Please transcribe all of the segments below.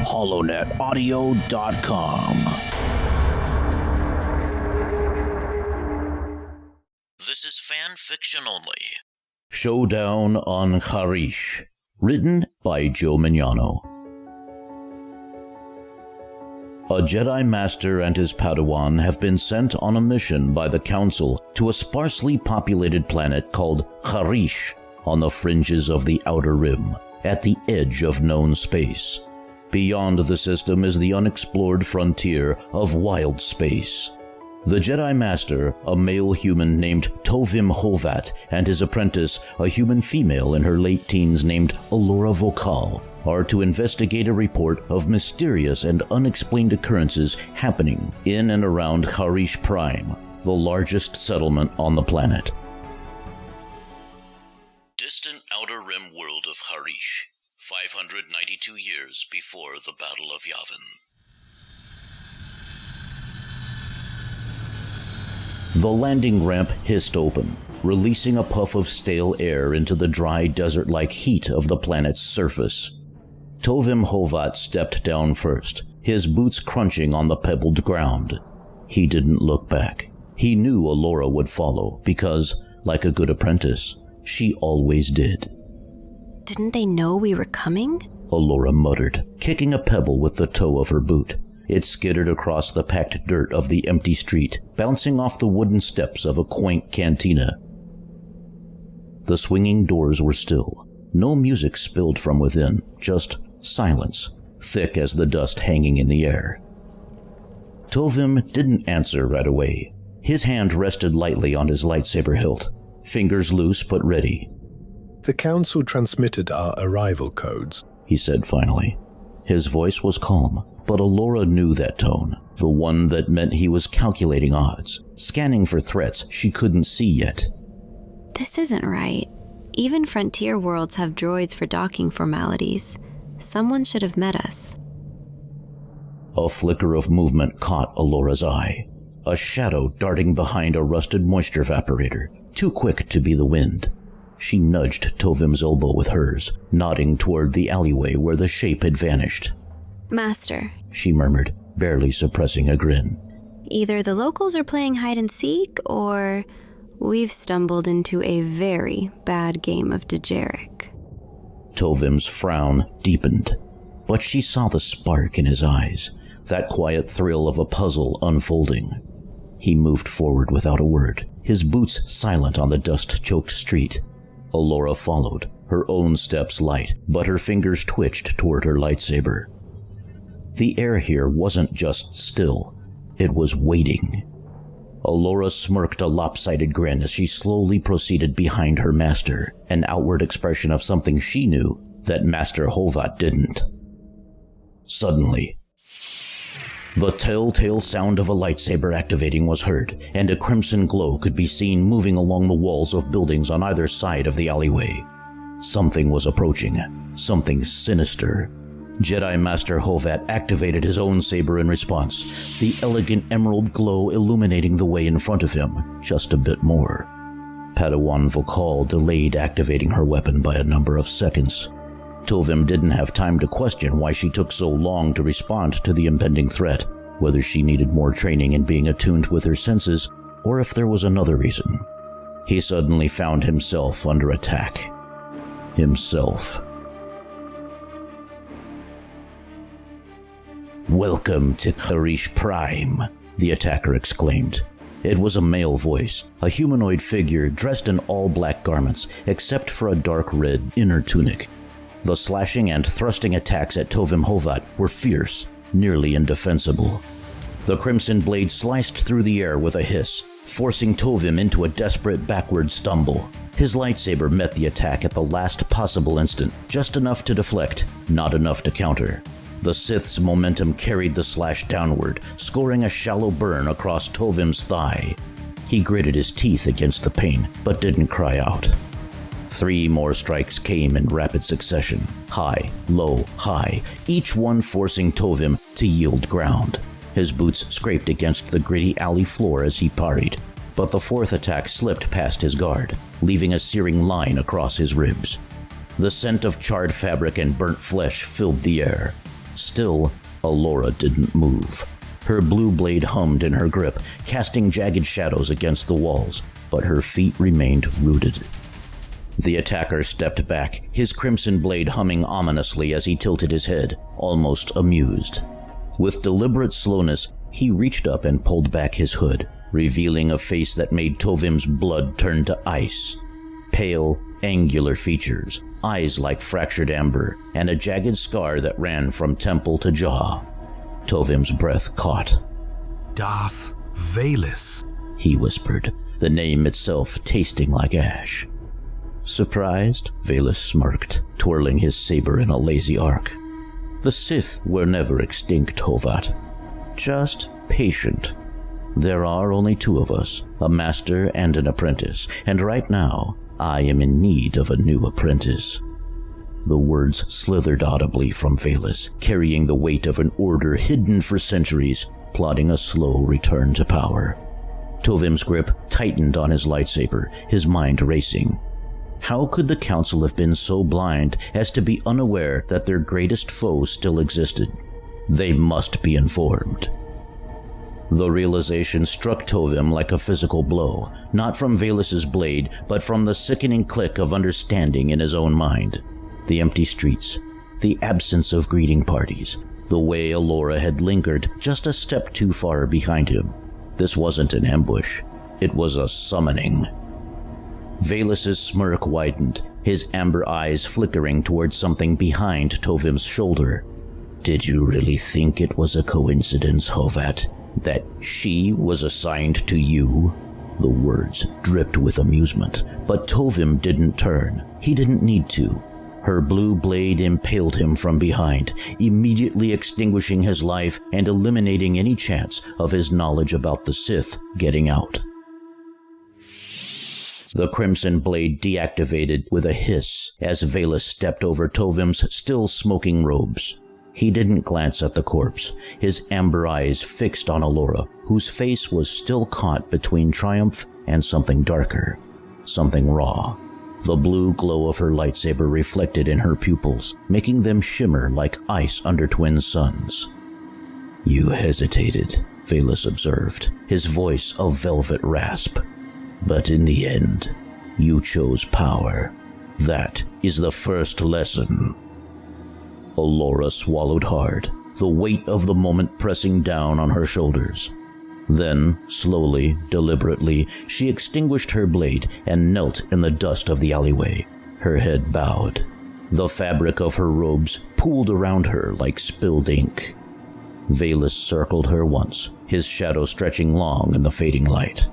HollowNetAudio.com. This is fanfiction only. Showdown on Kharreesh, written by Joe Mignano. A Jedi Master and his Padawan have been sent on a mission by the Council to a sparsely populated planet called Kharreesh on the fringes of the Outer Rim, at the edge of known space. Beyond the system is the unexplored frontier of wild space. The Jedi Master, a male human named Tovim Hovat, and his apprentice, a human female in her late teens named Alora Vokal, are to investigate a report of mysterious and unexplained occurrences happening in and around Kharreesh Prime, the largest settlement on the planet. Distant Outer Rim world of Kharreesh, 592 years before the Battle of Yavin. The landing ramp hissed open, releasing a puff of stale air into the dry desert-like heat of the planet's surface. Tovim Hovat stepped down first, his boots crunching on the pebbled ground. He didn't look back. He knew Alora would follow because, like a good apprentice, she always did. Didn't they know we were coming? Alora muttered, kicking a pebble with the toe of her boot. It skittered across the packed dirt of the empty street, bouncing off the wooden steps of a quaint cantina. The swinging doors were still. No music spilled from within, just silence, thick as the dust hanging in the air. Tovim didn't answer right away. His hand rested lightly on his lightsaber hilt, fingers loose but ready. The Council transmitted our arrival codes, he said finally. His voice was calm, but Alora knew that tone, the one that meant he was calculating odds, scanning for threats she couldn't see yet. This isn't right. Even frontier worlds have droids for docking formalities. Someone should have met us. A flicker of movement caught Alora's eye. A shadow darting behind a rusted moisture evaporator, too quick to be the wind. She nudged Tovim's elbow with hers, nodding toward the alleyway where the shape had vanished. Master, she murmured, barely suppressing a grin. Either the locals are playing hide-and-seek, or we've stumbled into a very bad game of Dejeric. Tovim's frown deepened, but she saw the spark in his eyes, that quiet thrill of a puzzle unfolding. He moved forward without a word, his boots silent on the dust-choked street. Alora followed, her own steps light, but her fingers twitched toward her lightsaber. The air here wasn't just still, it was waiting. Alora smirked a lopsided grin as she slowly proceeded behind her master, an outward expression of something she knew that Master Hovat didn't. Suddenly, the telltale sound of a lightsaber activating was heard, and a crimson glow could be seen moving along the walls of buildings on either side of the alleyway. Something was approaching, something sinister. Jedi Master Hovat activated his own saber in response, the elegant emerald glow illuminating the way in front of him, just a bit more. Padawan Vokal delayed activating her weapon by a number of seconds. Tovim didn't have time to question why she took so long to respond to the impending threat, whether she needed more training in being attuned with her senses, or if there was another reason. He suddenly found himself under attack. Himself. "Welcome to Kharreesh Prime," the attacker exclaimed. It was a male voice, a humanoid figure dressed in all black garments, except for a dark red inner tunic. The slashing and thrusting attacks at Tovim Hovat were fierce, nearly indefensible. The crimson blade sliced through the air with a hiss, forcing Tovim into a desperate backward stumble. His lightsaber met the attack at the last possible instant, just enough to deflect, not enough to counter. The Sith's momentum carried the slash downward, scoring a shallow burn across Tovim's thigh. He gritted his teeth against the pain, but didn't cry out. 3 more strikes came in rapid succession, high, low, high, each one forcing Tovim to yield ground. His boots scraped against the gritty alley floor as he parried, but the 4th attack slipped past his guard, leaving a searing line across his ribs. The scent of charred fabric and burnt flesh filled the air. Still, Allura didn't move. Her blue blade hummed in her grip, casting jagged shadows against the walls, but her feet remained rooted. The attacker stepped back, his crimson blade humming ominously as he tilted his head, almost amused. With deliberate slowness, he reached up and pulled back his hood, revealing a face that made Tovim's blood turn to ice. Pale, angular features, eyes like fractured amber, and a jagged scar that ran from temple to jaw. Tovim's breath caught. Darth Valis, he whispered, the name itself tasting like ash. Surprised, Valis smirked, twirling his saber in a lazy arc. The Sith were never extinct, Hovat. Just patient. There are only two of us, a master and an apprentice, and right now, I am in need of a new apprentice. The words slithered audibly from Valis, carrying the weight of an order hidden for centuries, plotting a slow return to power. Tovim's grip tightened on his lightsaber, his mind racing. How could the Council have been so blind as to be unaware that their greatest foe still existed? They must be informed. The realization struck Tovim like a physical blow, not from Valis's blade, but from the sickening click of understanding in his own mind. The empty streets, the absence of greeting parties, the way Allura had lingered just a step too far behind him. This wasn't an ambush, it was a summoning. Valis's smirk widened, his amber eyes flickering towards something behind Tovim's shoulder. Did you really think it was a coincidence, Hovat, that she was assigned to you? The words dripped with amusement, but Tovim didn't turn. He didn't need to. Her blue blade impaled him from behind, immediately extinguishing his life and eliminating any chance of his knowledge about the Sith getting out. The crimson blade deactivated with a hiss as Valis stepped over Tovim's still smoking robes. He didn't glance at the corpse, his amber eyes fixed on Allura, whose face was still caught between triumph and something darker, something raw. The blue glow of her lightsaber reflected in her pupils, making them shimmer like ice under twin suns. You hesitated, Valis observed, his voice a velvet rasp. But in the end, you chose power. That is the first lesson. Allura swallowed hard, the weight of the moment pressing down on her shoulders. Then, slowly, deliberately, she extinguished her blade and knelt in the dust of the alleyway, her head bowed. The fabric of her robes pooled around her like spilled ink. Valis circled her once, his shadow stretching long in the fading light.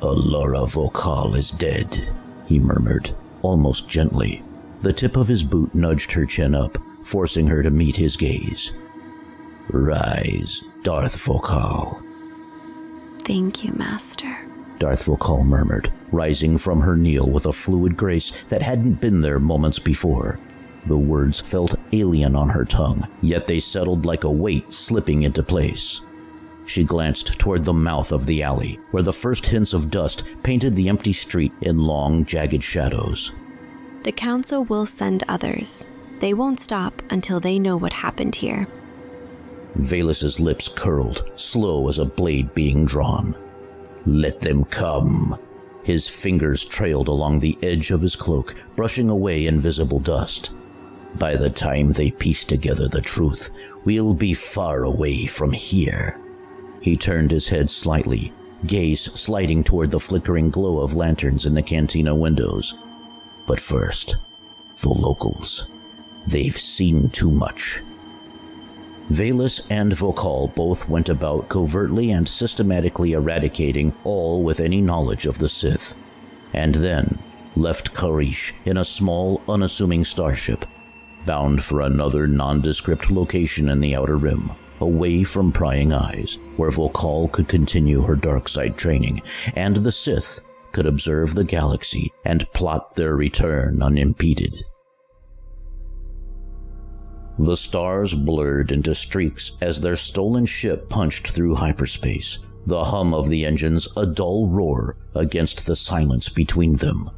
Allura Vokal is dead, he murmured, almost gently. The tip of his boot nudged her chin up, forcing her to meet his gaze. Rise, Darth Vokal. Thank you, Master, Darth Vokal murmured, rising from her kneel with a fluid grace that hadn't been there moments before. The words felt alien on her tongue, yet they settled like a weight slipping into place. She glanced toward the mouth of the alley, where the first hints of dust painted the empty street in long, jagged shadows. The Council will send others. They won't stop until they know what happened here. Valis's lips curled, slow as a blade being drawn. Let them come. His fingers trailed along the edge of his cloak, brushing away invisible dust. By the time they piece together the truth, we'll be far away from here. He turned his head slightly, gaze sliding toward the flickering glow of lanterns in the cantina windows. But first, the locals. They've seen too much. Valis and Vokal both went about covertly and systematically eradicating all with any knowledge of the Sith, and then left Kharreesh in a small, unassuming starship, bound for another nondescript location in the Outer Rim, away from prying eyes, where Vokal could continue her dark side training, and the Sith could observe the galaxy and plot their return unimpeded. The stars blurred into streaks as their stolen ship punched through hyperspace, the hum of the engines a dull roar against the silence between them.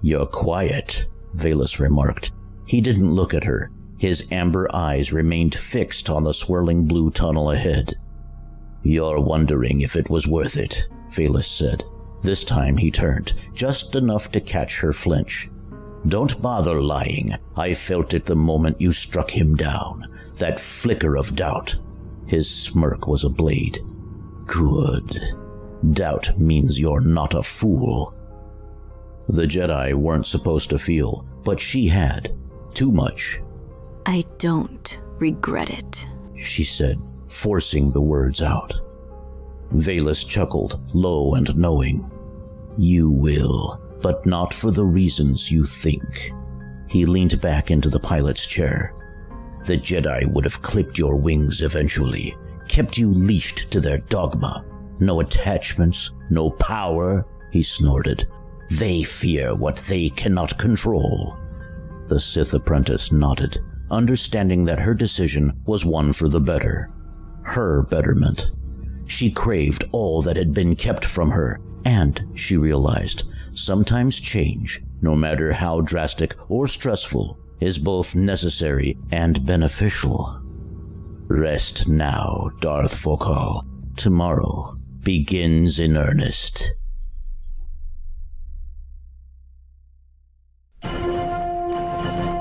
You're quiet, Valis remarked. He didn't look at her. His amber eyes remained fixed on the swirling blue tunnel ahead. "You're wondering if it was worth it," Valus said. This time he turned, just enough to catch her flinch. "Don't bother lying. I felt it the moment you struck him down. That flicker of doubt." His smirk was a blade. "Good. Doubt means you're not a fool." The Jedi weren't supposed to feel, but she had. Too much. "I don't regret it," she said, forcing the words out. Valus chuckled, low and knowing. "You will, but not for the reasons you think." He leaned back into the pilot's chair. "The Jedi would have clipped your wings eventually, kept you leashed to their dogma. No attachments, no power," he snorted. "They fear what they cannot control." The Sith apprentice nodded, understanding that her decision was one for the better. Her betterment. She craved all that had been kept from her, and, she realized, sometimes change, no matter how drastic or stressful, is both necessary and beneficial. Rest now, Darth Fokal. Tomorrow begins in earnest.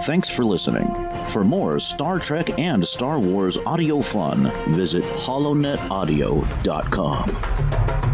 Thanks for listening. For more Star Trek and Star Wars audio fun, visit holonetaudio.com.